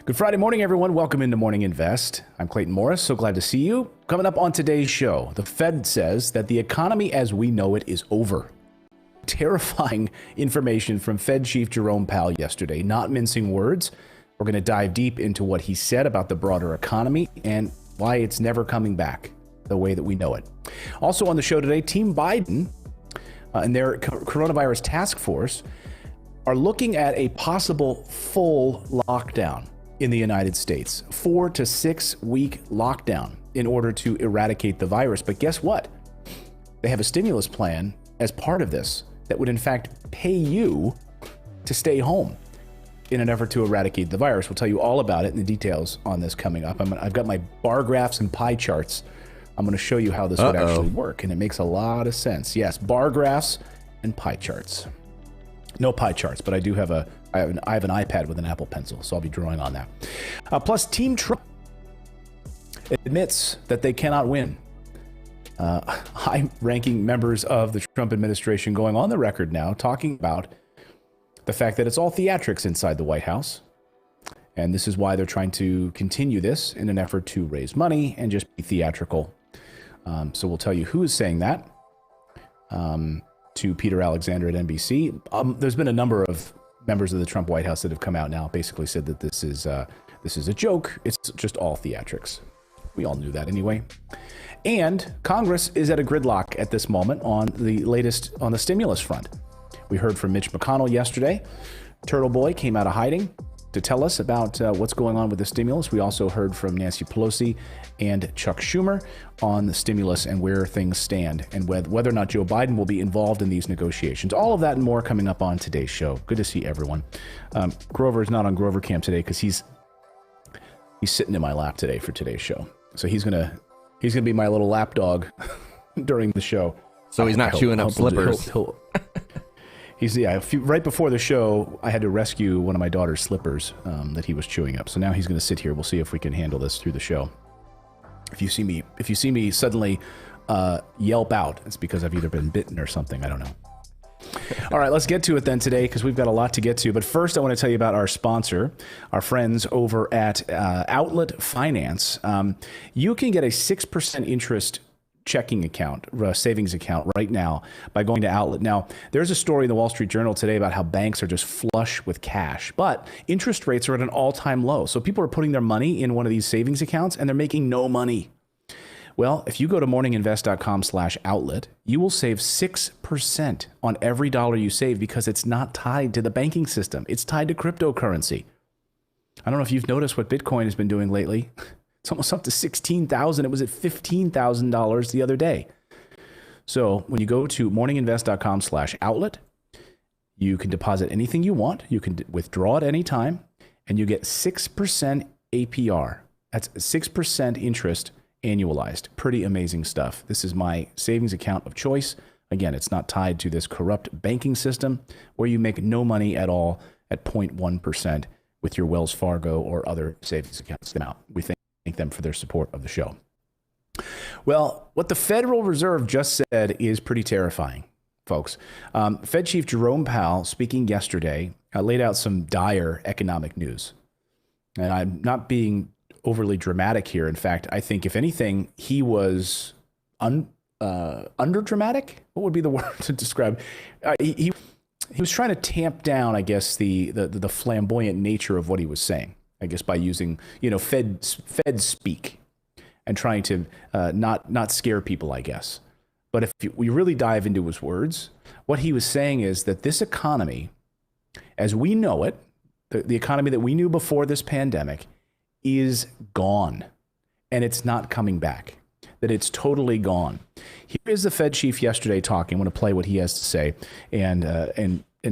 Good Friday morning, everyone. Welcome into Morning Invest. I'm Clayton Morris. So glad to see you. Coming up on today's show, the Fed says that the economy as we know it is over. Terrifying information from Fed Chief Jerome Powell yesterday, not mincing words. We're going to dive deep into what he said about the broader economy and why it's never coming back the way that we know it. Also on the show today, Team Biden and their coronavirus task force are looking at a possible full lockdown in the United States, 4 to 6 week lockdown in order to eradicate the virus. But guess what? They have a stimulus plan as part of this that would in fact pay you to stay home in an effort to eradicate the virus. We'll tell you all about it and the details on this coming up. I've got my bar graphs and pie charts. I'm going to show you how this would actually work, and it makes a lot of sense. Yes, bar graphs and pie charts. No pie charts, but I have an iPad with an Apple Pencil, so I'll be drawing on that. Plus, Team Trump admits that they cannot win. High-ranking members of the Trump administration going on the record now talking about the fact that it's all theatrics inside the White House. And this is why they're trying to continue this in an effort to raise money and just be theatrical. So we'll tell you who is saying that. To Peter Alexander at NBC. There's been a number of members of the Trump White House that have come out now, basically said that this is a joke. It's just all theatrics. We all knew that anyway. And Congress is at a gridlock at this moment on the stimulus front. We heard from Mitch McConnell yesterday. Turtle Boy came out of hiding to tell us about what's going on with the stimulus. We also heard from Nancy Pelosi and Chuck Schumer on the stimulus and where things stand and whether or not Joe Biden will be involved in these negotiations. All of that and more coming up on today's show. Good to see everyone. Grover is not on Grover Camp today because he's sitting in my lap today for today's show. So he's gonna be my little lap dog during the show. So he's not chewing up slippers. Right before the show, I had to rescue one of my daughter's slippers that he was chewing up. So now he's going to sit here. We'll see if we can handle this through the show. If you see me suddenly yelp out, it's because I've either been bitten or something. I don't know. All right, let's get to it then today because we've got a lot to get to. But first, I want to tell you about our sponsor, our friends over at Outlet Finance. You can get a 6% interest checking account, savings account right now by going to Outlet. Now, there's a story in the Wall Street Journal today about how banks are just flush with cash, but interest rates are at an all-time low. So people are putting their money in one of these savings accounts and they're making no money. Well, if you go to morninginvest.com/outlet, you will save 6% on every dollar you save because it's not tied to the banking system. It's tied to cryptocurrency. I don't know if you've noticed what Bitcoin has been doing lately. It's almost up to $16,000. It was at $15,000 the other day. So when you go to morninginvest.com/outlet, you can deposit anything you want. You can withdraw at any time, and you get 6% APR. That's 6% interest annualized. Pretty amazing stuff. This is my savings account of choice. Again, it's not tied to this corrupt banking system where you make no money at all at 0.1% with your Wells Fargo or other savings accounts. Now, we thank them for their support of the show. Well, what the Federal Reserve just said is pretty terrifying, folks. Fed Chief Jerome Powell, speaking yesterday, laid out some dire economic news. And I'm not being overly dramatic here. In fact, I think, if anything, he was under dramatic. What would be the word to describe? He was trying to tamp down, I guess, the flamboyant nature of what he was saying. I guess by using, Fed speak and trying to not scare people, I guess. But if we really dive into his words, what he was saying is that this economy, as we know it, the economy that we knew before this pandemic, is gone, and it's not coming back, that it's totally gone. Here is the Fed chief yesterday talking. I want to play what he has to say and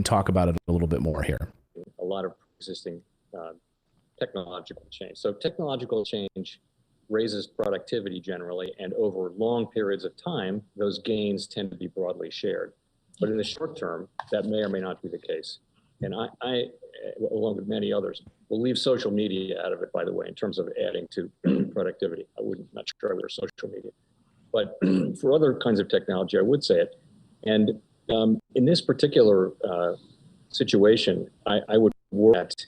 talk about it a little bit more here. A lot of existing technological change. So technological change raises productivity generally, and over long periods of time, those gains tend to be broadly shared. But in the short term, that may or may not be the case. And I along with many others, will leave social media out of it, by the way, in terms of adding to productivity. Not sure I would social media. But for other kinds of technology, I would say it. And in this particular situation, I would worry that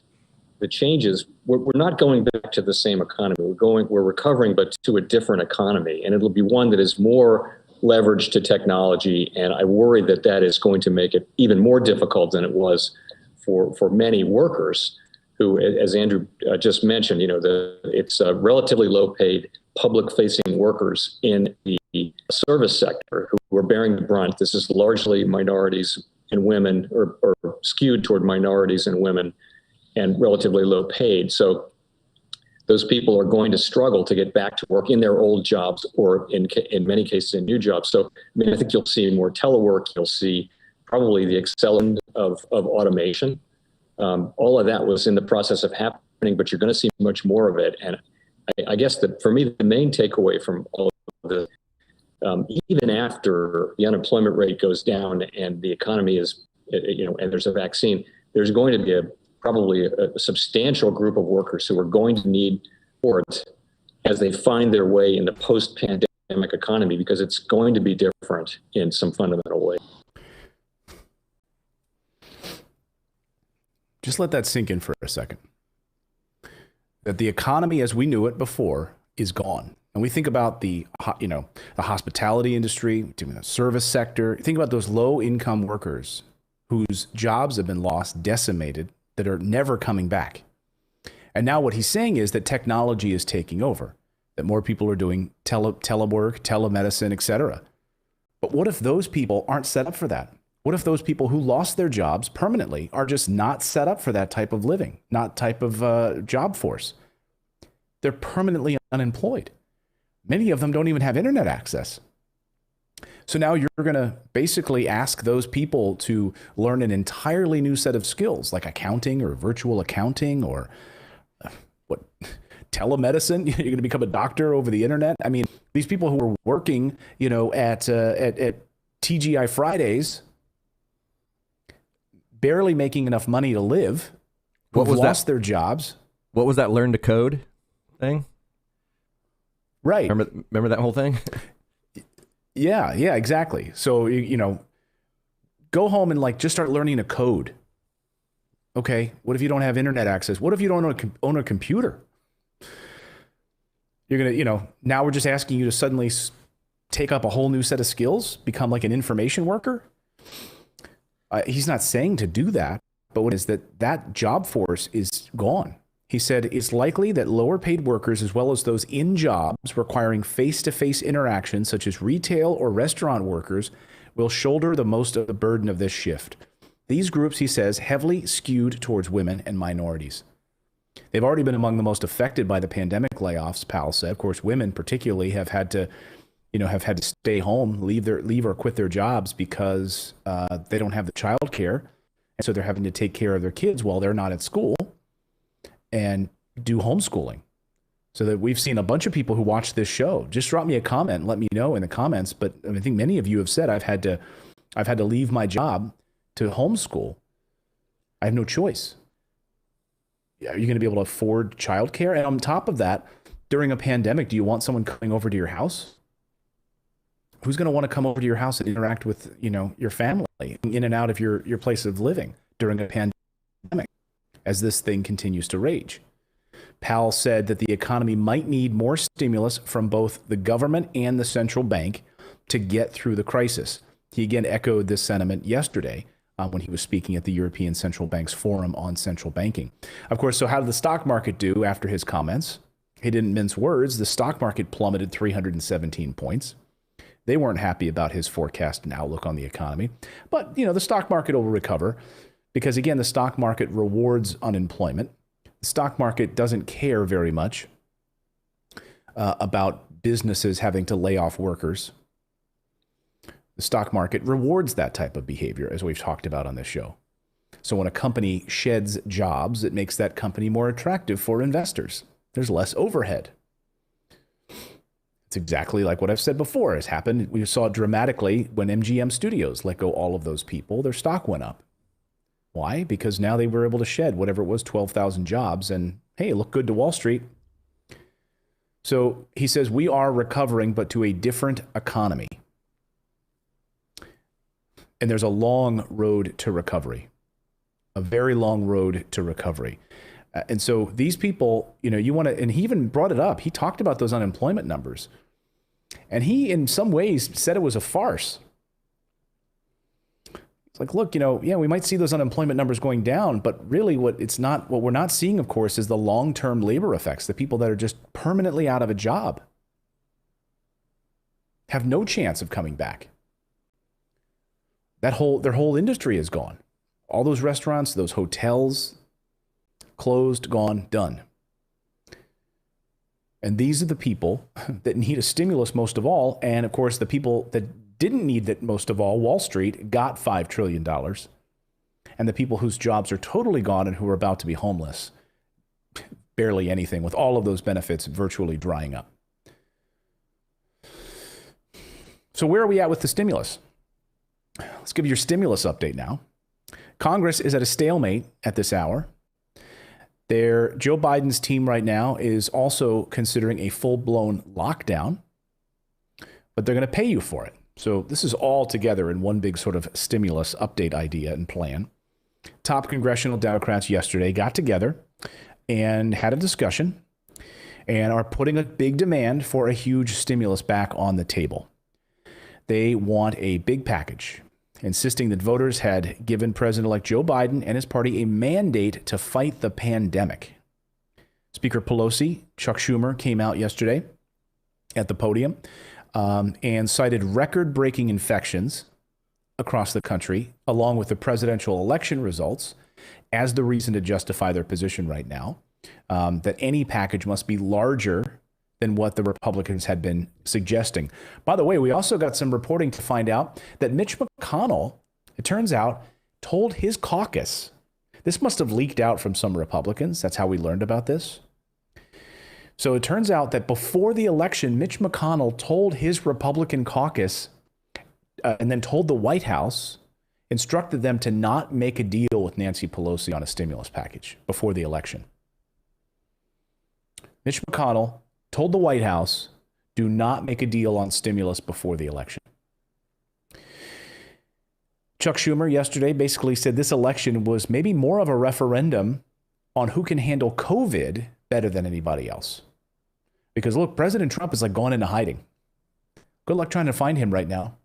the changes we're not going back to the same economy. We're recovering, but to a different economy, and it'll be one that is more leveraged to technology. And I worry that that is going to make it even more difficult than it was for many workers who, as Andrew just mentioned, it's relatively low-paid public-facing workers in the service sector who are bearing the brunt. This is largely minorities and women, or skewed toward minorities and women, and relatively low paid. So those people are going to struggle to get back to work in their old jobs, or in many cases in new jobs. So I think you'll see more telework. You'll see probably the acceleration of automation. All of that was in the process of happening, but you're going to see much more of it. And I guess that for me, the main takeaway from all of this, even after the unemployment rate goes down and the economy is, and there's a vaccine, there's going to be probably a substantial group of workers who are going to need support as they find their way in the post-pandemic economy, because it's going to be different in some fundamental way. Just let that sink in for a second. That the economy as we knew it before is gone. And we think about the hospitality industry, the service sector. Think about those low-income workers whose jobs have been lost, decimated, that are never coming back. And now what he's saying is that technology is taking over, that more people are doing telework, telemedicine, etc. But what if those people aren't set up for that? What if those people who lost their jobs permanently are just not set up for that type of living, not type of job force? They're permanently unemployed. Many of them don't even have internet access. So now you're going to basically ask those people to learn an entirely new set of skills, like accounting or virtual accounting or telemedicine. You're going to become a doctor over the internet. I mean, these people who are working, at TGI Fridays, barely making enough money to live, who've lost their jobs. What was that learn to code thing? Right. Remember that whole thing? Yeah, exactly. So, go home and just start learning to code. Okay, what if you don't have internet access? What if you don't own a computer? You're going to, now we're just asking you to suddenly take up a whole new set of skills, become like an information worker. He's not saying to do that, but what is that job force is gone. He said it's likely that lower paid workers, as well as those in jobs requiring face-to-face interaction, such as retail or restaurant workers, will shoulder the most of the burden of this shift. These groups, he says, heavily skewed towards women and minorities. They've already been among the most affected by the pandemic layoffs, Powell said. Of course, women particularly have had to stay home, leave or quit their jobs because they don't have the child care. And so they're having to take care of their kids while they're not at school and do homeschooling. So that we've seen a bunch of people who watch this show. Just drop me a comment and let me know in the comments. But I think many of you have said I've had to leave my job to homeschool. I have no choice. Are you going to be able to afford childcare? And on top of that, during a pandemic, do you want someone coming over to your house? Who's going to want to come over to your house and interact with, your family in and out of your place of living during a pandemic as this thing continues to rage? Powell said that the economy might need more stimulus from both the government and the central bank to get through the crisis. He again echoed this sentiment yesterday when he was speaking at the European Central Bank's Forum on Central Banking. Of course, so how did the stock market do after his comments? He didn't mince words. The stock market plummeted 317 points. They weren't happy about his forecast and outlook on the economy. But, the stock market will recover because, again, the stock market rewards unemployment. The stock market doesn't care very much about businesses having to lay off workers. The stock market rewards that type of behavior, as we've talked about on this show. So when a company sheds jobs, it makes that company more attractive for investors. There's less overhead. It's exactly like what I've said before has happened. We saw it dramatically when MGM Studios let go all of those people. Their stock went up. Why? Because now they were able to shed whatever it was, 12,000 jobs, and hey, it looked good to Wall Street. So he says we are recovering, but to a different economy. And there's a long road to recovery, a very long road to recovery. And so these people, you want to, and he even brought it up. He talked about those unemployment numbers. And he, in some ways, said it was a farce. It's like, look, we might see those unemployment numbers going down, but really what we're not seeing, of course, is the long-term labor effects, the people that are just permanently out of a job, have no chance of coming back. Their whole industry is gone. All those restaurants, those hotels, closed, gone, done. And these are the people that need a stimulus most of all. And of course, the people that didn't need it most of all, Wall Street, got $5 trillion. And the people whose jobs are totally gone and who are about to be homeless, barely anything, with all of those benefits virtually drying up. So where are we at with the stimulus? Let's give you your stimulus update now. Congress is at a stalemate at this hour. Joe Biden's team right now is also considering a full-blown lockdown, but they're going to pay you for it. So this is all together in one big sort of stimulus update idea and plan. Top congressional Democrats yesterday got together and had a discussion and are putting a big demand for a huge stimulus back on the table. They want a big package, insisting that voters had given President-elect Joe Biden and his party a mandate to fight the pandemic. Speaker Pelosi, Chuck Schumer, came out yesterday at the podium and cited record-breaking infections across the country, along with the presidential election results, as the reason to justify their position right now, that any package must be larger than what the Republicans had been suggesting. By the way, we also got some reporting to find out that Mitch McConnell, it turns out, told his caucus, this must have leaked out from some Republicans. That's how we learned about this. So it turns out that before the election, Mitch McConnell told his Republican caucus and then told the White House, instructed them to not make a deal with Nancy Pelosi on a stimulus package before the election. Mitch McConnell told the White House, do not make a deal on stimulus before the election. Chuck Schumer yesterday basically said this election was maybe more of a referendum on who can handle COVID better than anybody else. Because look, President Trump is like going into hiding. Good luck trying to find him right now.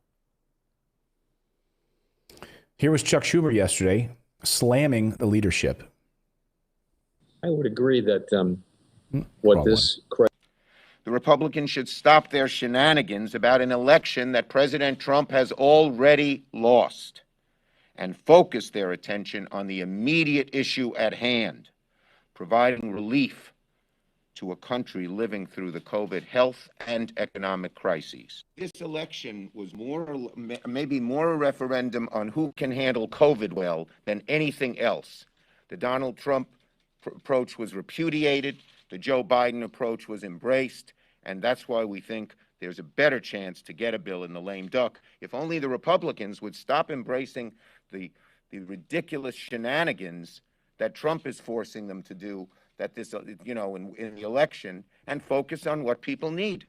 Here was Chuck Schumer yesterday slamming the leadership. I would agree that what this the Republicans should stop their shenanigans about an election that President Trump has already lost and focus their attention on the immediate issue at hand, providing relief to a country living through the COVID health and economic crises. This election was maybe more a referendum on who can handle COVID well than anything else. The Donald Trump approach was repudiated. The Joe Biden approach was embraced. And that's why we think there's a better chance to get a bill in the lame duck if only the Republicans would stop embracing the ridiculous shenanigans that Trump is forcing them to do, that this, in the election, and focus on what people need.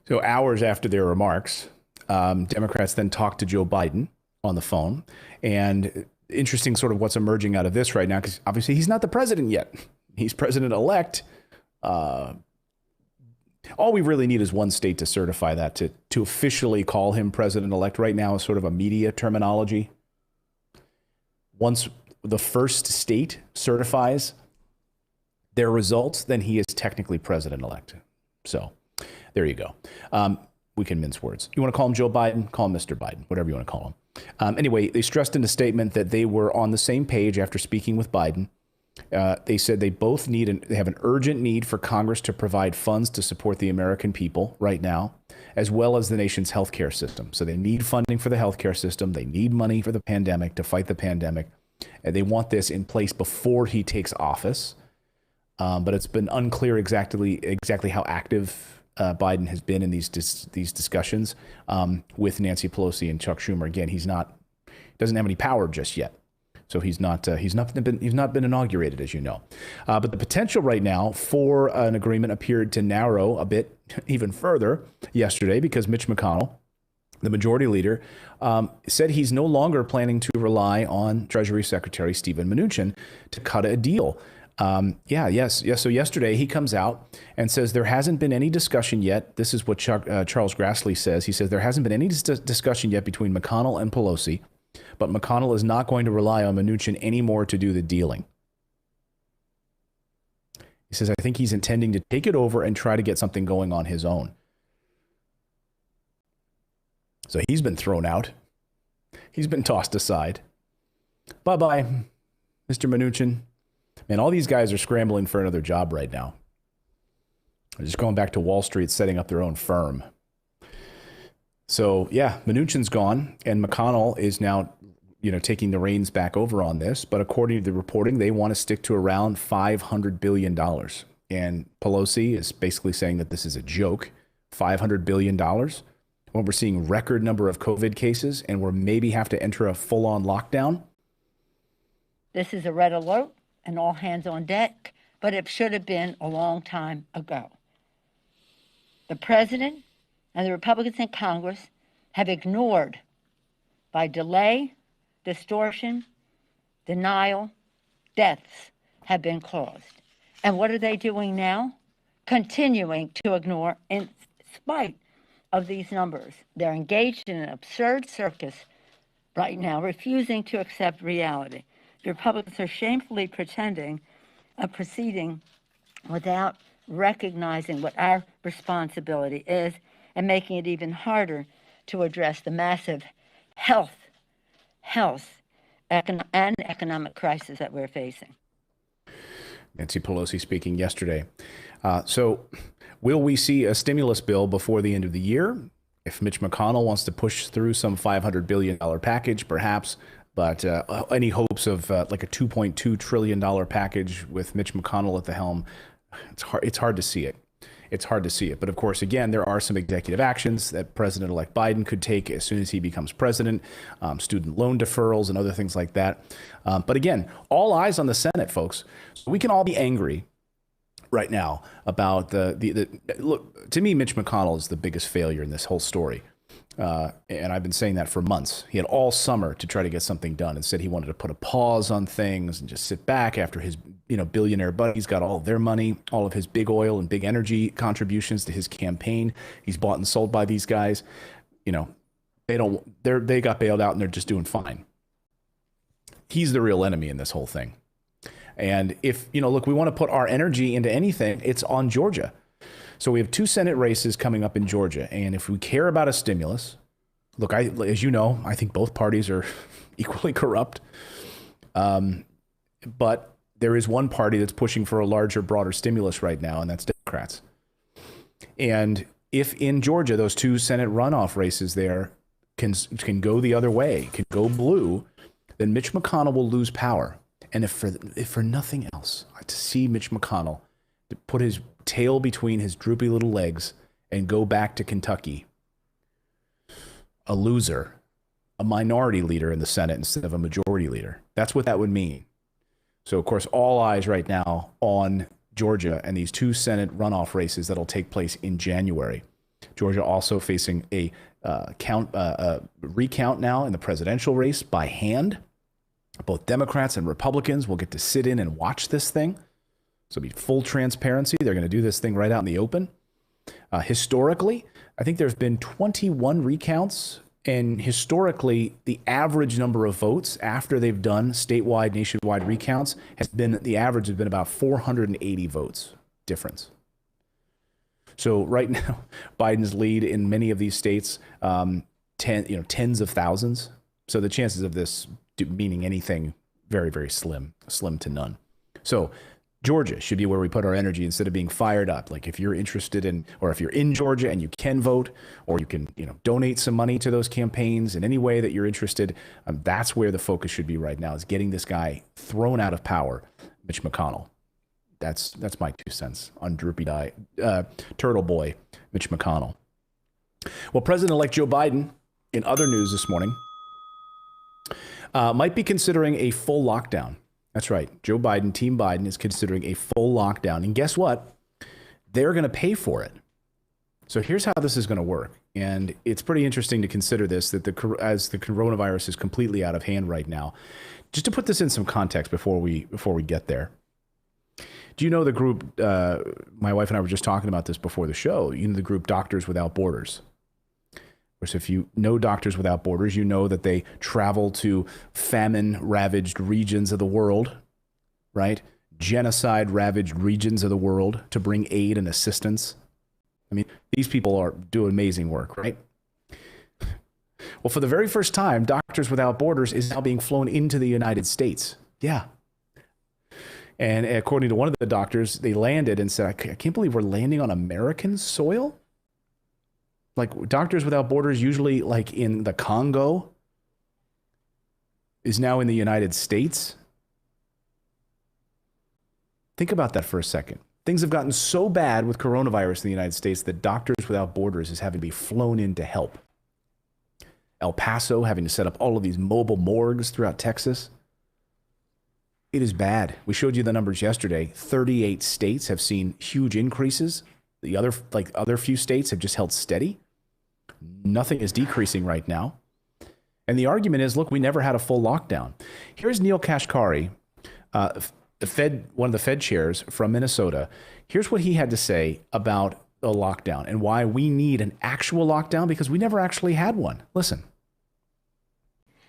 So hours after their remarks, Democrats then talked to Joe Biden on the phone. And interesting sort of what's emerging out of this right now, because obviously he's not the president yet. He's president-elect. All we really need is one state to certify that, to officially call him president-elect. Right now is sort of a media terminology. Once the first state certifies their results, then he is technically president-elect. So there you go. We can mince words. You want to call him Joe Biden? Call him Mr. Biden, whatever you want to call him. Anyway, they stressed in a statement that they were on the same page after speaking with Biden. They said they both they have an urgent need for Congress to provide funds to support the American people right now, as well as the nation's healthcare system. So they need funding for the healthcare system. They need money for the pandemic, to fight the pandemic. And they want this in place before he takes office. But it's been unclear exactly how active Biden has been in these discussions with Nancy Pelosi and Chuck Schumer. Again, doesn't have any power just yet. So he's not been inaugurated, as you know. But the potential right now for an agreement appeared to narrow a bit even further yesterday, because Mitch McConnell the majority leader, said he's no longer planning to rely on Treasury Secretary Steven Mnuchin to cut a deal. Yes. So yesterday he comes out and says there hasn't been any discussion yet. This is what Charles Grassley says. He says there hasn't been any discussion yet between McConnell and Pelosi, but McConnell is not going to rely on Mnuchin anymore to do the dealing. He says, I think he's intending to take it over and try to get something going on his own. So he's been thrown out. He's been tossed aside. Bye-bye, Mr. Mnuchin. Man, all these guys are scrambling for another job right now. They're just going back to Wall Street, setting up their own firm. So, yeah, Mnuchin's gone, and McConnell is now, taking the reins back over on this. But according to the reporting, they want to stick to around $500 billion. And Pelosi is basically saying that this is a joke. $500 billion when we're seeing record number of COVID cases and we're maybe have to enter a full-on lockdown. This is a red alert and all hands on deck, but it should have been a long time ago. The president and the Republicans in Congress have ignored, by delay, distortion, denial, deaths have been caused. And what are they doing now? Continuing to ignore in spite of these numbers. They're engaged in an absurd circus right now, refusing to accept reality. The Republicans are shamefully proceeding without recognizing what our responsibility is and making it even harder to address the massive health, and economic crisis that we're facing. Nancy Pelosi speaking yesterday. So will we see a stimulus bill before the end of the year? If Mitch McConnell wants to push through some $500 billion package, perhaps, but any hopes of like a $2.2 trillion package with Mitch McConnell at the helm, it's hard to see it. It's hard to see it. But of course, again, there are some executive actions that President-elect Biden could take as soon as he becomes president, student loan deferrals and other things like that. But again, all eyes on the Senate, folks. So we can all be angry right now about the look. To me, Mitch McConnell is the biggest failure in this whole story. And I've been saying that for months. He had all summer to try to get something done and said he wanted to put a pause on things and just sit back after his billionaire buddies got all of their money, all of his big oil and big energy contributions to his campaign. He's bought and sold by these guys. They got bailed out and they're just doing fine. He's the real enemy in this whole thing. And if, look, we want to put our energy into anything, it's on Georgia. So we have 2 Senate races coming up in Georgia. And if we care about a stimulus, look, as you know, I think both parties are equally corrupt. But there is one party that's pushing for a larger, broader stimulus right now, and that's Democrats. And if in Georgia, those 2 Senate runoff races there can go the other way, can go blue, then Mitch McConnell will lose power. And if for nothing else, to see Mitch McConnell to put his tail between his droopy little legs and go back to Kentucky, a loser, a minority leader in the Senate instead of a majority leader. That's what that would mean. So, of course, all eyes right now on Georgia and these 2 Senate runoff races that'll take place in January. Georgia also facing a recount now in the presidential race by hand. Both Democrats and Republicans will get to sit in and watch this thing. So it'll be full transparency. They're going to do this thing right out in the open. Historically, I think there's been 21 recounts. And historically, the average number of votes after they've done statewide, nationwide recounts the average has been about 480 votes difference. So right now, Biden's lead in many of these states, tens of thousands. So the chances of this meaning anything, very, very slim to none. So Georgia should be where we put our energy instead of being fired up. Like if you're interested in, or if you're in Georgia and you can vote, or you can, donate some money to those campaigns in any way that you're interested, that's where the focus should be right now, is getting this guy thrown out of power, Mitch McConnell. That's my 2 cents on droopy turtle boy, Mitch McConnell. Well, President-elect Joe Biden, in other news this morning, might be considering a full lockdown. That's right. Joe Biden, Team Biden, is considering a full lockdown. And guess what? They're going to pay for it. So here's how this is going to work. And it's pretty interesting to consider this, that as the coronavirus is completely out of hand right now. Just to put this in some context before we get there. Do you know the group, my wife and I were just talking about this before the show, you know the group Doctors Without Borders? Of course, if you know Doctors Without Borders, you know that they travel to famine-ravaged regions of the world, right? Genocide-ravaged regions of the world to bring aid and assistance. I mean, these people do amazing work, right? Well, for the very first time, Doctors Without Borders is now being flown into the United States. Yeah. And according to one of the doctors, they landed and said, I can't believe we're landing on American soil. Like Doctors Without Borders, usually like in the Congo, is now in the United States. Think about that for a second. Things have gotten so bad with coronavirus in the United States that Doctors Without Borders is having to be flown in to help. El Paso having to set up all of these mobile morgues throughout Texas. It is bad. We showed you the numbers yesterday. 38 states have seen huge increases. The other few states have just held steady. Nothing is decreasing right now. And the argument is, look, we never had a full lockdown. Here's Neil Kashkari, one of the Fed chairs from Minnesota. Here's what he had to say about a lockdown and why we need an actual lockdown, because we never actually had one. Listen.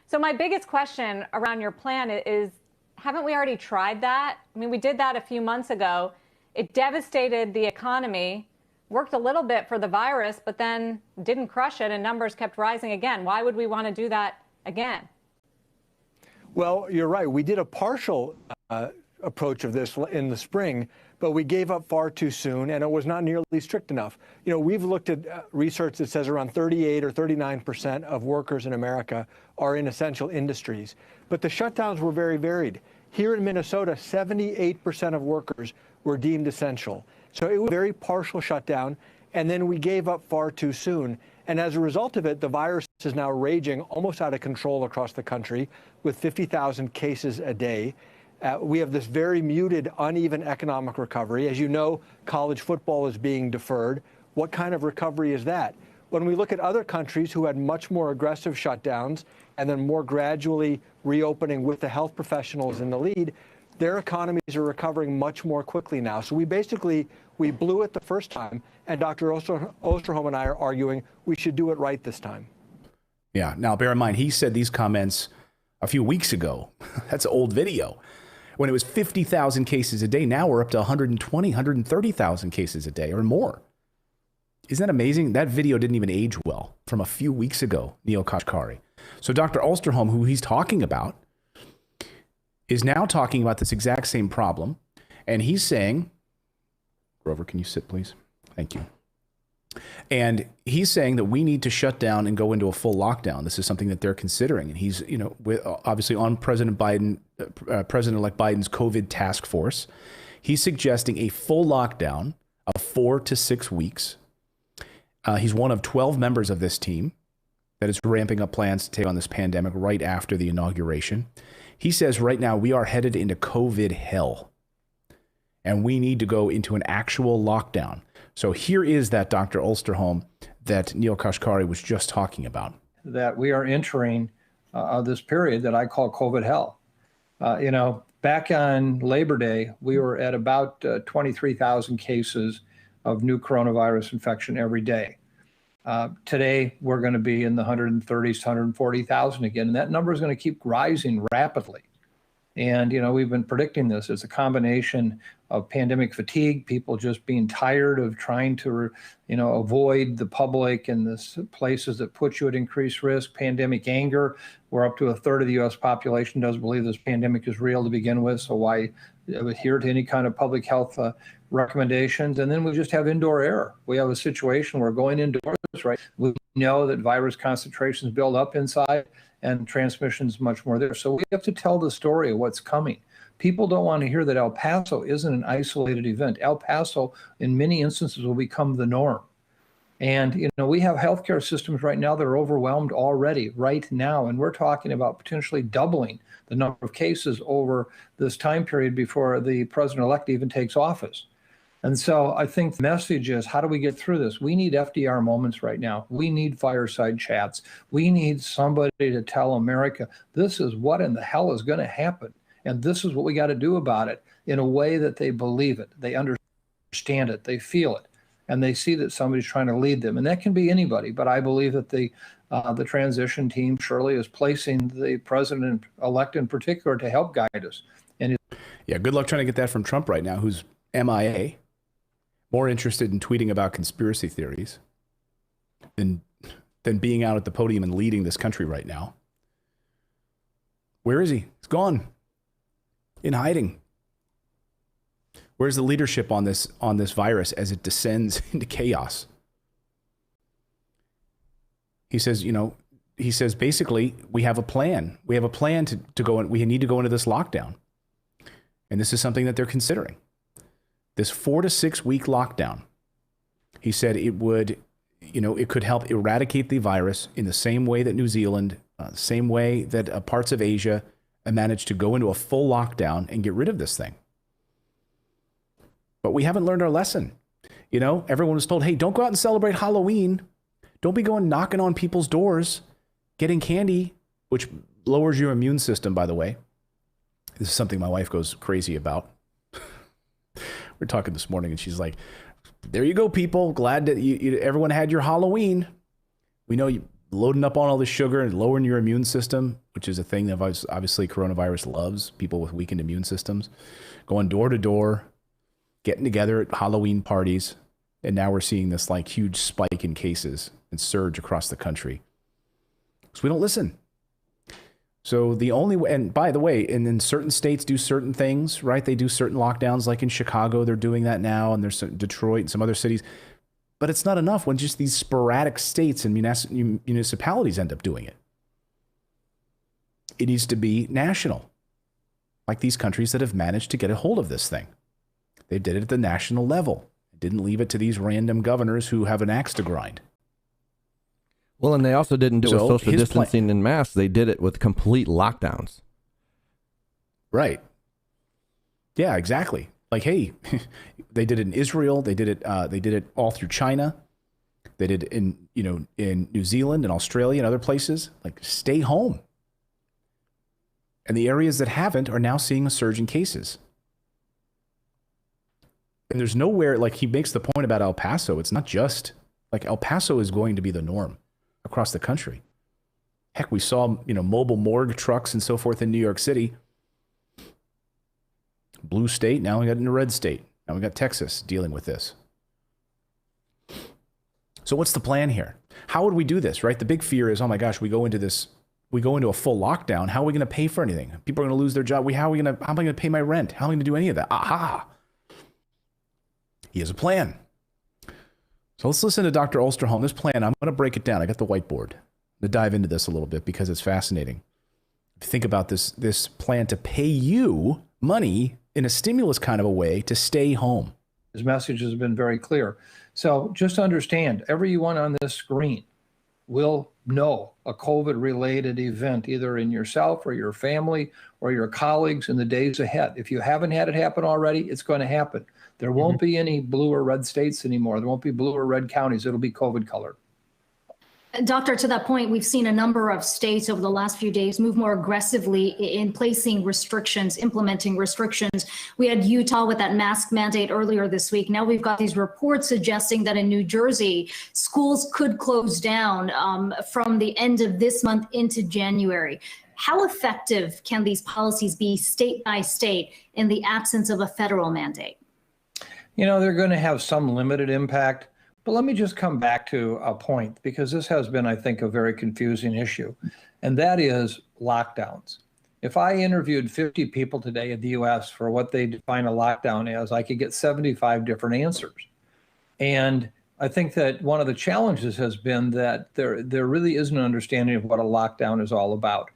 So my biggest question around your plan is, haven't we already tried that? I mean, we did that a few months ago. It devastated the economy, worked a little bit for the virus, but then didn't crush it and numbers kept rising again. Why would we want to do that again? Well, you're right. We did a partial approach of this in the spring, but we gave up far too soon, and it was not nearly strict enough. You know, we've looked at research that says around 38 or 39% of workers in America are in essential industries, but the shutdowns were very varied. Here in Minnesota, 78% of workers were deemed essential. So it was a very partial shutdown, and then we gave up far too soon. And as a result of it, the virus is now raging almost out of control across the country with 50,000 cases a day. We have this very muted, uneven economic recovery. As you know, college football is being deferred. What kind of recovery is that? When we look at other countries who had much more aggressive shutdowns and then more gradually reopening with the health professionals in the lead, their economies are recovering much more quickly now. So we blew it the first time, and Dr. Osterholm and I are arguing we should do it right this time. Yeah. Now, bear in mind, he said these comments a few weeks ago. That's an old video. When it was 50,000 cases a day, now we're up to 120, 130,000 cases a day or more. Isn't that amazing? That video didn't even age well from a few weeks ago, Neil Kashkari. So Dr. Osterholm, who he's talking about, is now talking about this exact same problem. And he's saying, Grover, can you sit, please? Thank you. And he's saying that we need to shut down and go into a full lockdown. This is something that they're considering. And he's, obviously on President Biden, President-elect Biden's COVID task force. He's suggesting a full lockdown of 4 to 6 weeks. He's one of 12 members of this team that is ramping up plans to take on this pandemic right after the inauguration. He says right now we are headed into COVID hell, and we need to go into an actual lockdown. So here is that Dr. Osterholm that Neil Kashkari was just talking about. That we are entering this period that I call COVID hell. Back on Labor Day, we were at about 23,000 cases of new coronavirus infection every day. Today, we're going to be in the 130s to 140,000 again, and that number is going to keep rising rapidly. And, we've been predicting this. It's a combination of pandemic fatigue, people just being tired of trying to, avoid the public and the places that put you at increased risk, pandemic anger. We're up to a third of the U.S. population doesn't believe this pandemic is real to begin with, so why adhere to any kind of public health recommendations? And then we just have indoor air. We have a situation where going indoors, right, we know that virus concentrations build up inside and transmission is much more there. So we have to tell the story of what's coming. People don't want to hear that El Paso isn't an isolated event. El Paso, in many instances, will become the norm. And, we have healthcare systems right now that are overwhelmed already right now. And we're talking about potentially doubling the number of cases over this time period before the president-elect even takes office. And so I think the message is, how do we get through this? We need FDR moments right now. We need fireside chats. We need somebody to tell America, this is what in the hell is going to happen. And this is what we got to do about it in a way that they believe it. They understand it. They feel it. And they see that somebody's trying to lead them. And that can be anybody. But I believe that the transition team surely is placing the president-elect in particular to help guide us. And yeah, good luck trying to get that from Trump right now, who's MIA, more interested in tweeting about conspiracy theories than being out at the podium and leading this country right now. Where is he? He's gone. In hiding. Where's the leadership on this virus as it descends into chaos? He says, basically, we have a plan. We have a plan to go in. We need to go into this lockdown. And this is something that they're considering. This 4 to 6 week lockdown. He said it could help eradicate the virus in the same way that New Zealand, same way that parts of Asia managed to go into a full lockdown and get rid of this thing. But we haven't learned our lesson. Everyone was told, hey, don't go out and celebrate Halloween. Don't be going knocking on people's doors, getting candy, which lowers your immune system, by the way. This is something my wife goes crazy about. We're talking this morning and she's like, there you go, people. Glad that everyone had your Halloween. We know you loading up on all this sugar and lowering your immune system, which is a thing that obviously coronavirus loves, people with weakened immune systems, going door to door, getting together at Halloween parties. And now we're seeing this like huge spike in cases and surge across the country. So we don't listen. So the only way, and by the way, and then certain states do certain things, right? They do certain lockdowns, like in Chicago, they're doing that now, and there's Detroit and some other cities. But it's not enough when just these sporadic states and municipalities end up doing it. It needs to be national, like these countries that have managed to get a hold of this thing. They did it at the national level. Didn't leave it to these random governors who have an axe to grind. Well, and they also didn't do it with social distancing and masks. They did it with complete lockdowns. Right. Yeah, exactly. Like, hey, they did it in Israel. They did it all through China. They did it in New Zealand and Australia and other places. Like, stay home. And the areas that haven't are now seeing a surge in cases. And there's nowhere, like he makes the point about El Paso. It's not just like El Paso is going to be the norm across the country. Heck, we saw, mobile morgue trucks and so forth in New York City. Blue state, now we got in a red state. Now we got Texas dealing with this. So what's the plan here? How would we do this, right? The big fear is, oh my gosh, we go into a full lockdown. How are we going to pay for anything? People are going to lose their job. How am I going to pay my rent? How am I going to do any of that? Aha! He has a plan. So let's listen to Dr. Osterholm. This plan, I'm going to break it down. I got the whiteboard to dive into this a little bit because it's fascinating. Think about this plan to pay you money in a stimulus kind of a way to stay home. His message has been very clear. So just understand, everyone on this screen will know a COVID-related event, either in yourself or your family or your colleagues in the days ahead. If you haven't had it happen already, it's going to happen. There won't be any blue or red states anymore. There won't be blue or red counties. It'll be COVID colored. Doctor, to that point, we've seen a number of states over the last few days move more aggressively in placing restrictions, implementing restrictions. We had Utah with that mask mandate earlier this week. Now we've got these reports suggesting that in New Jersey, schools could close down from the end of this month into January. How effective can these policies be state by state in the absence of a federal mandate? They're going to have some limited impact. But let me just come back to a point, because this has been, I think, a very confusing issue, and that is lockdowns. If I interviewed 50 people today in the U.S. for what they define a lockdown as, I could get 75 different answers. And I think that one of the challenges has been that there really isn't an understanding of what a lockdown is all about.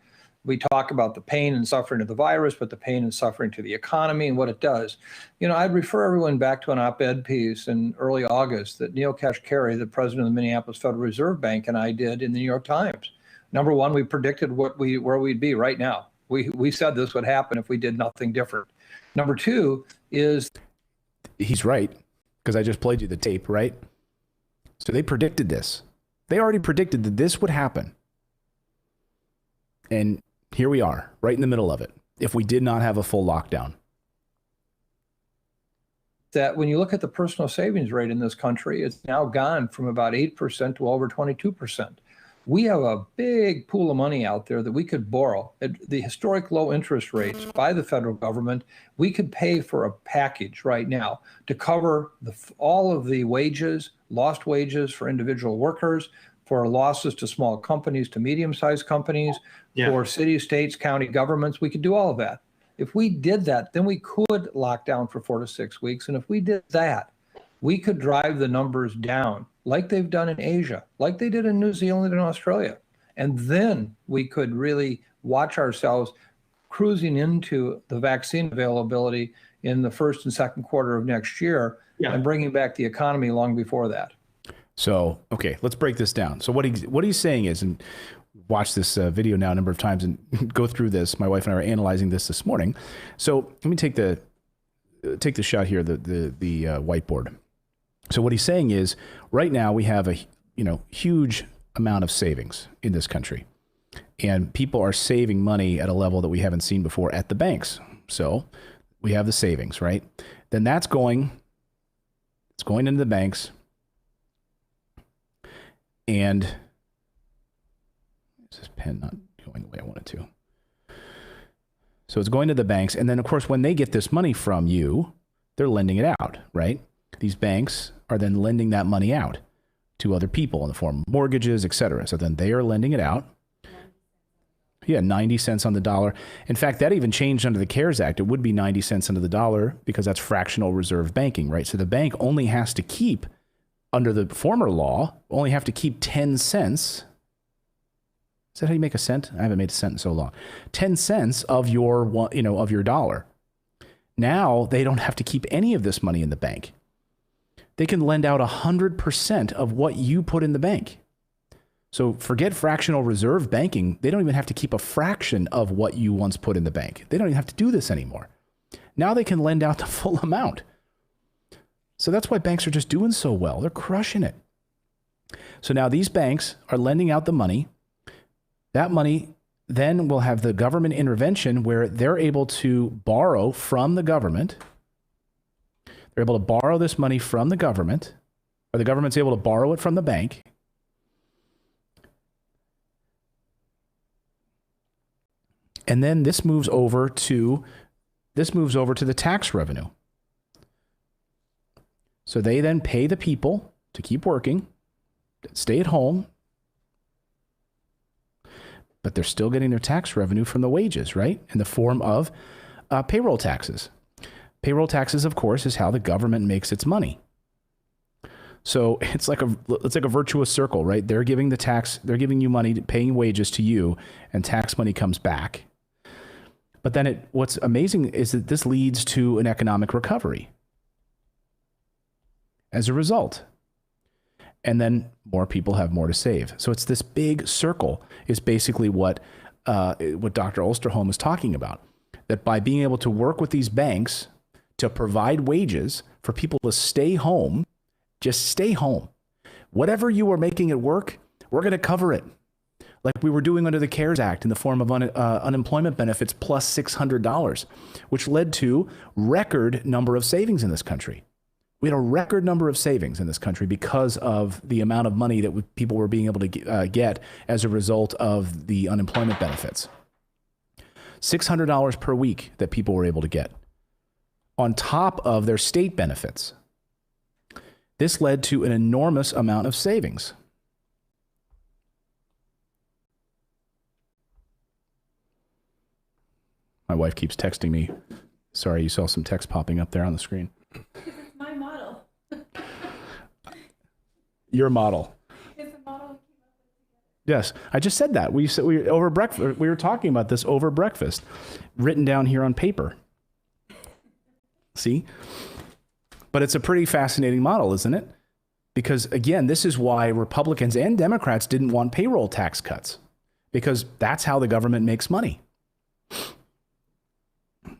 We talk about the pain and suffering of the virus, but the pain and suffering to the economy and what it does. I'd refer everyone back to an op-ed piece in early August that Neil Kashkari, the president of the Minneapolis Federal Reserve Bank, and I did in the New York Times. Number one, we predicted where we'd be right now. We said this would happen if we did nothing different. Number two is... He's right. because I just played you the tape, right? So they predicted this. They already predicted that this would happen. And here we are, right in the middle of it, if we did not have a full lockdown. That when you look at the personal savings rate in this country, it's now gone from about 8% to over 22%. We have a big pool of money out there that we could borrow at the historic low interest rates by the federal government. We could pay for a package right now to cover all of the wages, lost wages for individual workers, for losses to small companies, to medium-sized companies, for cities, states, county governments. We could do all of that. If we did that, then we could lock down for 4 to 6 weeks. And if we did that, we could drive the numbers down like they've done in Asia, like they did in New Zealand and Australia. And then we could really watch ourselves cruising into the vaccine availability in the first and second quarter of next year and bringing back the economy long before that. So, okay, let's break this down. So what he's saying is, and watch this video now a number of times and go through this. My wife and I are analyzing this morning. So let me take the shot here, the whiteboard. So what he's saying is, right now we have a huge amount of savings in this country, and people are saving money at a level that we haven't seen before at the banks. So we have the savings, right? Then it's going into the banks, and is this pen not going the way I want it to? So it's going to the banks, and then of course when they get this money from you, they're lending it out, right? These banks are then lending that money out to other people in the form of mortgages, et cetera. So then they are lending it out. 90 cents on the dollar. In fact, that even changed under the CARES Act. It would be 90 cents under the dollar because that's fractional reserve banking, right? So the bank only has to keep, under the former law, only have to keep 10 cents. Is that how you make a cent? I haven't made a cent in so long. 10 cents of your dollar. Now they don't have to keep any of this money in the bank. They can lend out 100% of what you put in the bank. So forget fractional reserve banking. They don't even have to keep a fraction of what you once put in the bank. They don't even have to do this anymore. Now they can lend out the full amount. So that's why banks are just doing so well. They're crushing it. So now these banks are lending out the money. That money then will have the government intervention where they're able to borrow from the government. They're able to borrow this money from the government, or the government's able to borrow it from the bank. And then this moves over to the tax revenue. So they then pay the people to keep working, stay at home, but they're still getting their tax revenue from the wages, right? In the form of payroll taxes. Payroll taxes, of course, is how the government makes its money. So it's like a virtuous circle, right? They're giving you money, paying wages to you, and tax money comes back. But then what's amazing is that this leads to an economic recovery as a result. And then more people have more to save. So it's this big circle is basically what Dr. Osterholm is talking about, that by being able to work with these banks to provide wages for people to stay home, just stay home. Whatever you are making at work, we're going to cover it. Like we were doing under the CARES Act in the form of unemployment benefits plus $600, which led to record number of savings in this country. We had a record number of savings in this country because of the amount of money that people were being able to get as a result of the unemployment benefits. $600 per week that people were able to get on top of their state benefits. This led to an enormous amount of savings. My wife keeps texting me. Sorry, you saw some text popping up there on the screen. It's my model. Your model. It's a model. Yes, I just said that. We over breakfast. We were talking about this over breakfast, written down here on paper. See? But it's a pretty fascinating model, isn't it? Because again, this is why Republicans and Democrats didn't want payroll tax cuts, because that's how the government makes money.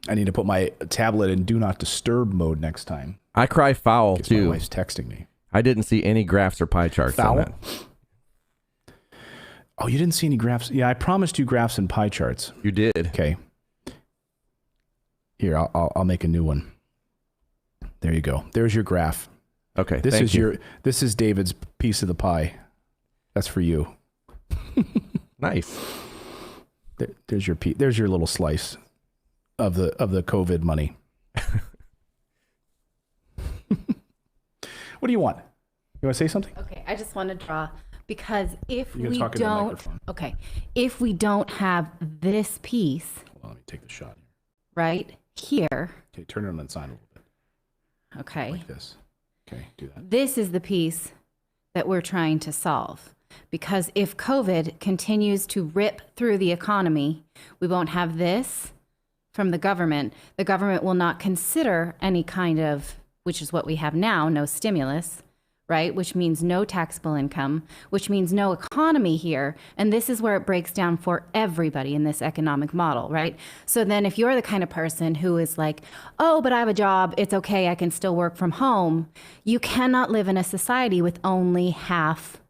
I need to put my tablet in do not disturb mode next time. I cry foul too. My wife's texting me. I didn't see any graphs or pie charts on that. Oh, you didn't see any graphs? Yeah, I promised you graphs and pie charts. You did. Okay. Here, I'll make a new one. There you go. There's your graph. Okay. This is David's piece of the pie. That's for you. Nice. There's your little slice of the COVID money. What do you want? You want to say something? Okay, I just want to draw, because if You can we talk into the don't, microphone. okay, if we don't have this piece Hold on, let me take the shot. right here, Okay, turn it on the side a little bit. okay, Like this. Okay, do that. this is the piece that we're trying to solve. Because if COVID continues to rip through the economy, we won't have this from the government. The government will not consider any kind of, which is what we have now, no stimulus, right? Which means no taxable income, which means no economy here. And this is where it breaks down for everybody in this economic model, right? So then if you're the kind of person who is like, oh, but I have a job, it's okay, I can still work from home, you cannot live in a society with only half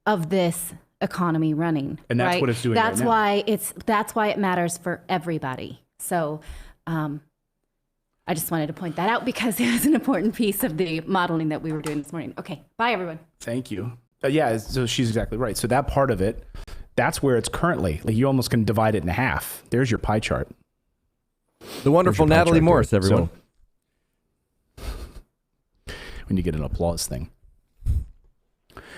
of this economy running. And that's right? what it's doing That's right now. that's why it matters for everybody. So I just wanted to point that out because it was an important piece of the modeling that we were doing this morning. Okay, bye everyone. Thank you. Yeah, so she's exactly right. So that part of it, that's where it's currently. Like you almost can divide it in half. There's your pie chart. The wonderful Natalie Morris, everyone. So, when you get an applause thing.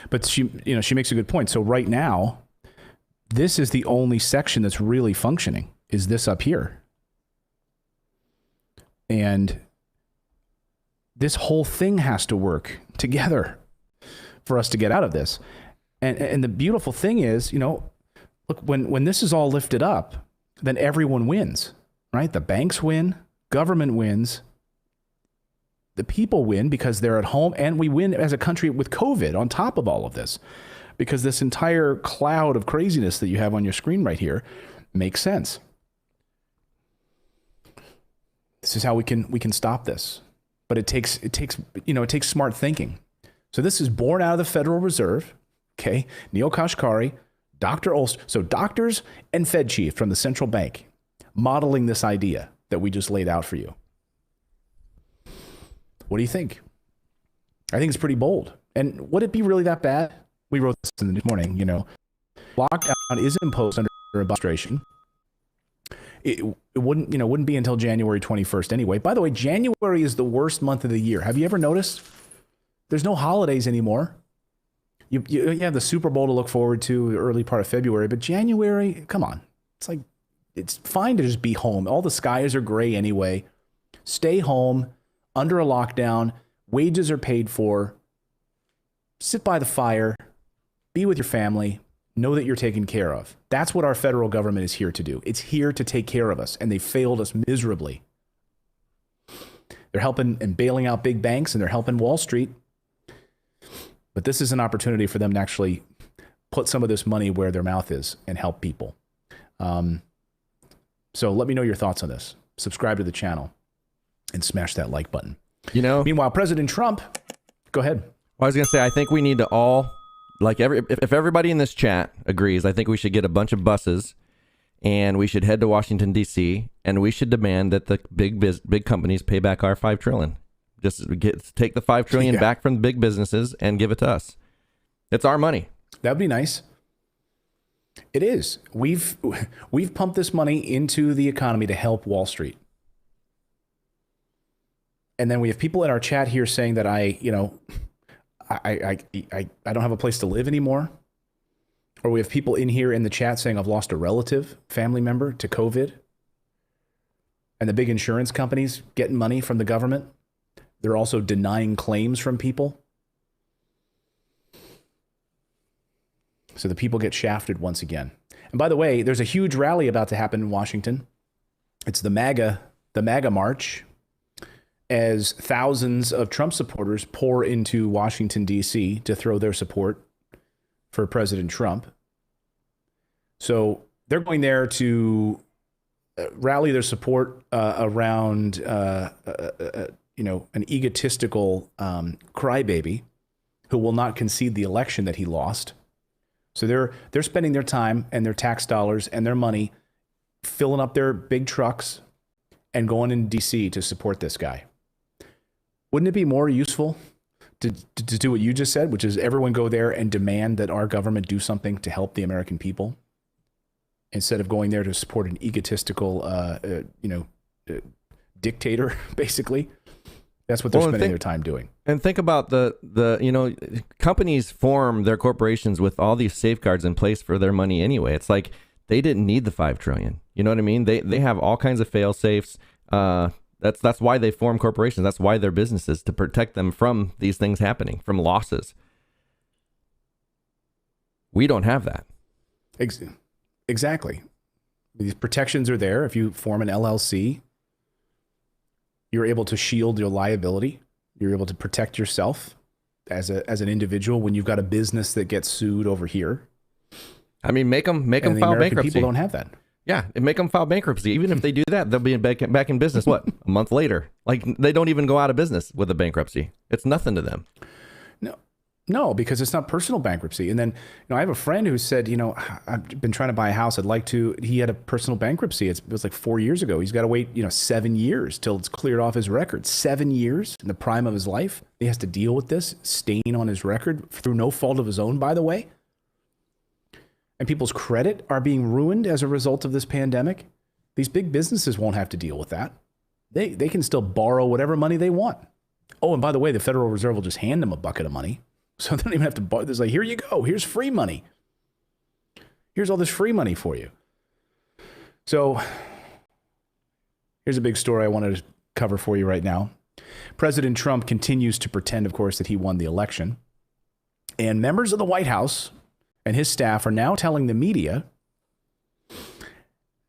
But she makes a good point. So right now, this is the only section that's really functioning, is this up here. And this whole thing has to work together for us to get out of this. And the beautiful thing is, look, when this is all lifted up, then everyone wins, right? The banks win, government wins, the people win because they're at home, and we win as a country with COVID on top of all of this, because this entire cloud of craziness that you have on your screen right here makes sense. This is how we can stop this. But it takes smart thinking. So this is born out of the Federal Reserve, okay? Neil Kashkari, Dr. Olst, so doctors and Fed chief from the central bank modeling this idea that we just laid out for you. What do you think? I think it's pretty bold. And would it be really that bad? We wrote this in the morning, lockdown is imposed under administration. It wouldn't be until January 21st anyway. By the way, January is the worst month of the year. Have you ever noticed? There's no holidays anymore. You have the Super Bowl to look forward to, the early part of February, but January, come on. It's fine to just be home. All the skies are gray anyway. Stay home under a lockdown. Wages are paid for. Sit by the fire. Be with your family. Know that you're taken care of. That's what our federal government is here to do. It's here to take care of us, and they failed us miserably. They're helping and bailing out big banks, and they're helping Wall Street. But this is an opportunity for them to actually put some of this money where their mouth is and help people. So let me know your thoughts on this. Subscribe to the channel and smash that like button. Meanwhile, President Trump, go ahead. Well, I was going to say, I think we need to all, if everybody in this chat agrees, I think we should get a bunch of buses and we should head to Washington, D.C., and we should demand that the big companies pay back our $5 trillion. Just take the $5 trillion back from big businesses and give it to us. It's our money. That'd be nice. It is. We've pumped this money into the economy to help Wall Street. And then we have people in our chat here saying that I don't have a place to live anymore. Or we have people in here in the chat saying I've lost a relative, family member to COVID. And the big insurance companies getting money from the government. They're also denying claims from people. So the people get shafted once again. And by the way, there's a huge rally about to happen in Washington. It's the MAGA March, as thousands of Trump supporters pour into Washington, D.C. to throw their support for President Trump. So they're going there to rally their support around, an egotistical crybaby who will not concede the election that he lost. So they're spending their time and their tax dollars and their money filling up their big trucks and going in DC to support this guy. Wouldn't it be more useful to do what you just said, which is everyone go there and demand that our government do something to help the American people, instead of going there to support an egotistical, dictator, basically? That's what they're spending their time doing. And think about the companies form their corporations with all these safeguards in place for their money anyway. It's like they didn't need the $5 trillion. You know what I mean? They have all kinds of fail safes. That's why they form corporations. That's why they're businesses, to protect them from these things happening, from losses. We don't have that. Exactly. These protections are there. If you form an LLC, you're able to shield your liability. You're able to protect yourself as an individual when you've got a business that gets sued over here. I mean, make them file American bankruptcy. People don't have that. Yeah, and make them file bankruptcy. Even if they do that, they'll be back in business, what, a month later? Like, they don't even go out of business with a bankruptcy. It's nothing to them. No, because it's not personal bankruptcy. And then, I have a friend who said, I've been trying to buy a house. I'd like to. He had a personal bankruptcy. It was like 4 years ago. He's got to wait, 7 years till it's cleared off his record. 7 years in the prime of his life. He has to deal with this stain on his record through no fault of his own, by the way. And people's credit are being ruined as a result of this pandemic. These big businesses won't have to deal with that. They can still borrow whatever money they want. Oh, and by the way, the Federal Reserve will just hand them a bucket of money. So they don't even have to borrow. There's like, here you go. Here's free money. Here's all this free money for you. So here's a big story I wanted to cover for you right now. President Trump continues to pretend, of course, that he won the election. And members of the White House and his staff are now telling the media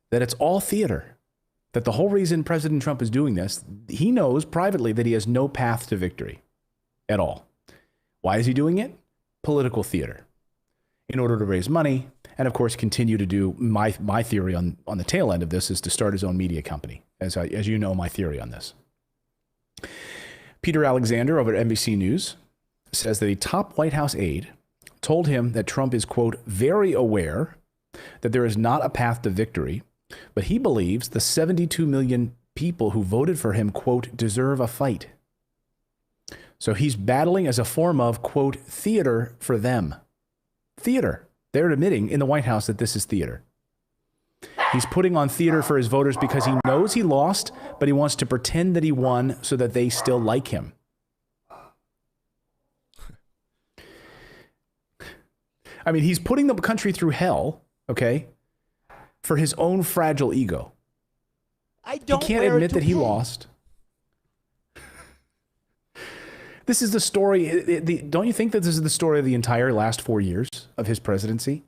that it's all theater, that the whole reason President Trump is doing this, he knows privately that he has no path to victory at all. Why is he doing it? Political theater. In order to raise money, and of course continue to do, my theory on the tail end of this is to start his own media company, as you know my theory on this. Peter Alexander over at NBC News says that a top White House aide told him that Trump is, quote, very aware that there is not a path to victory, but he believes the 72 million people who voted for him, quote, deserve a fight. So he's battling as a form of, quote, theater for them. Theater. They're admitting in the White House that this is theater. He's putting on theater for his voters because he knows he lost, but he wants to pretend that he won so that they still like him. I mean, he's putting the country through hell, okay, for his own fragile ego. He can't admit that he lost. This is the story. Don't you think that this is the story of the entire last 4 years of his presidency?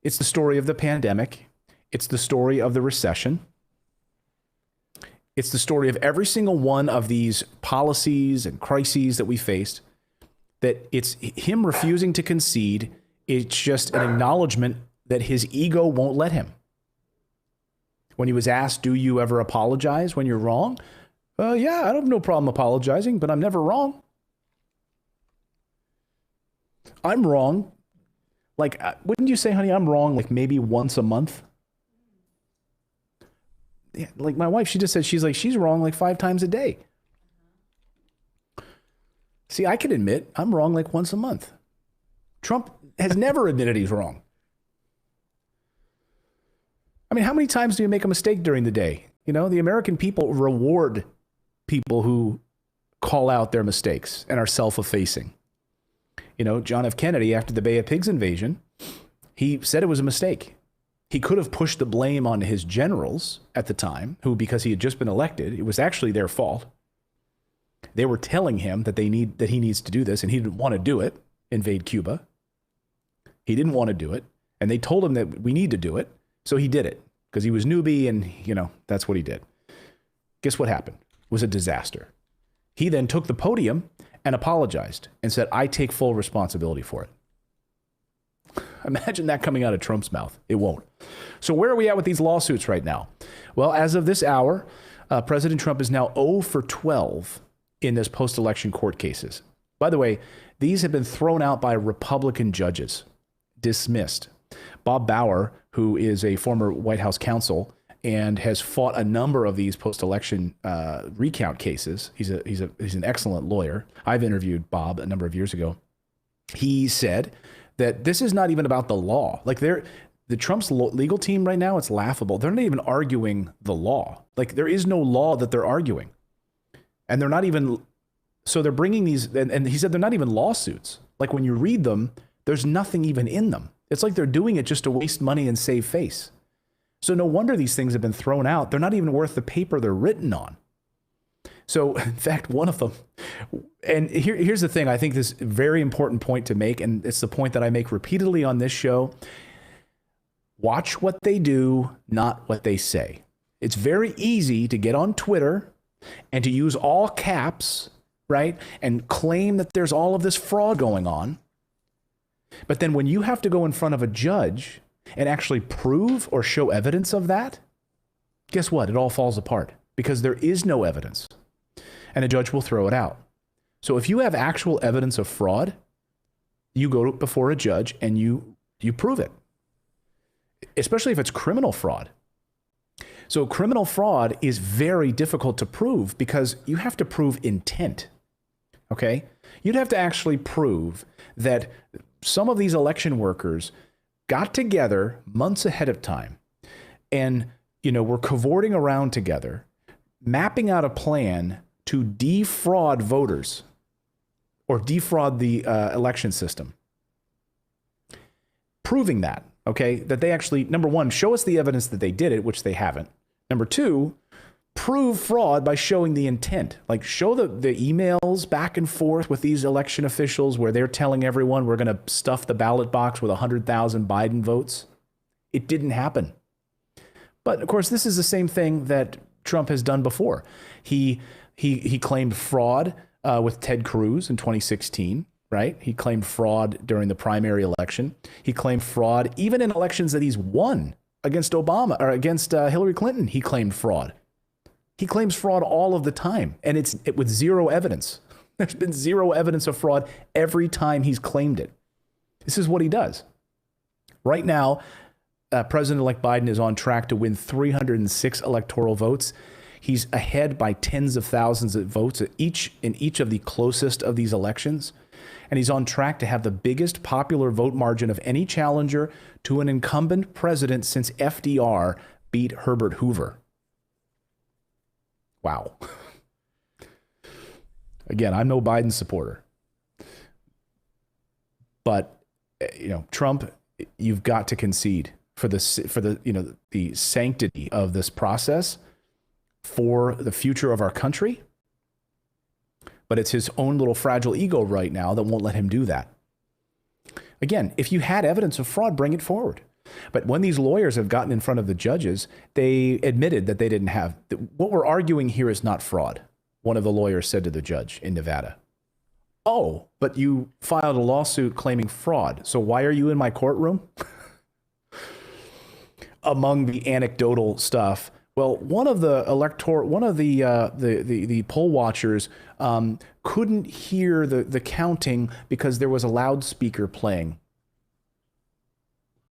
It's the story of the pandemic. It's the story of the recession. It's the story of every single one of these policies and crises that we faced, that it's him refusing to concede. It's just an acknowledgement that his ego won't let him. When he was asked, do you ever apologize when you're wrong? Yeah, I don't have no problem apologizing, but I'm never wrong. I'm wrong. Like, wouldn't you say, honey, I'm wrong like maybe once a month? Yeah, like my wife, she just said she's wrong like 5 times a day. See, I can admit I'm wrong like once a month. Trump has never admitted he's wrong. I mean, how many times do you make a mistake during the day? The American people reward people who call out their mistakes and are self-effacing. John F. Kennedy, after the Bay of Pigs invasion, he said it was a mistake. He could have pushed the blame on his generals at the time, who, because he had just been elected, it was actually their fault. They were telling him that he needs to do this, and he didn't want to do it, invade Cuba. He didn't want to do it, and they told him that we need to do it, so he did it, because he was newbie, and, that's what he did. Guess what happened? It was a disaster. He then took the podium and apologized and said, I take full responsibility for it. Imagine that coming out of Trump's mouth. It won't. So where are we at with these lawsuits right now? Well, as of this hour, President Trump is now 0 for 12 in this post-election court cases. By the way, these have been thrown out by Republican judges, dismissed. Bob Bauer, who is a former White House counsel and has fought a number of these post-election recount cases. He's an excellent lawyer. I've interviewed Bob a number of years ago. He said that this is not even about the law. Like the Trump's legal team right now, it's laughable. They're not even arguing the law. Like there is no law that they're arguing. And they're not even, so they're bringing these, and he said they're not even lawsuits. Like when you read them, there's nothing even in them. It's like they're doing it just to waste money and save face. So no wonder these things have been thrown out. They're not even worth the paper they're written on. So in fact, one of them, and here's the thing, I think this is a very important point to make, and it's the point that I make repeatedly on this show. Watch what they do, not what they say. It's very easy to get on Twitter and to use all caps, right? And claim that there's all of this fraud going on. But then when you have to go in front of a judge and actually prove or show evidence of that, guess what? It all falls apart because there is no evidence. And a judge will throw it out. So if you have actual evidence of fraud, you go before a judge and you prove it, especially if it's criminal fraud. So criminal fraud is very difficult to prove because you have to prove intent, okay? You'd have to actually prove that some of these election workers got together months ahead of time and, were cavorting around together, mapping out a plan to defraud voters or defraud the election system. Proving that, okay, that they actually, number one, show us the evidence that they did it, which they haven't. Number two, prove fraud by showing the intent. Like show the emails back and forth with these election officials where they're telling everyone we're going to stuff the ballot box with 100,000 Biden votes. It didn't happen. But of course, this is the same thing that Trump has done before. He claimed fraud with Ted Cruz in 2016, right? He claimed fraud during the primary election. He claimed fraud even in elections that he's won against Obama or against Hillary Clinton. He claimed fraud. He claims fraud all of the time, and it's with zero evidence. There's been zero evidence of fraud every time he's claimed it. This is what he does. Right now, President-elect Biden is on track to win 306 electoral votes. He's ahead by tens of thousands of votes in each of the closest of these elections. And he's on track to have the biggest popular vote margin of any challenger to an incumbent president since FDR beat Herbert Hoover. Wow. Again, I'm no Biden supporter. But, Trump, you've got to concede for the sanctity of this process, for the future of our country. But it's his own little fragile ego right now that won't let him do that. Again, if you had evidence of fraud, bring it forward. But when these lawyers have gotten in front of the judges, they admitted that they didn't have. What we're arguing here is not fraud, one of the lawyers said to the judge in Nevada. Oh, but you filed a lawsuit claiming fraud. So why are you in my courtroom? Among the anecdotal stuff, well, one of the poll watchers couldn't hear the counting because there was a loudspeaker playing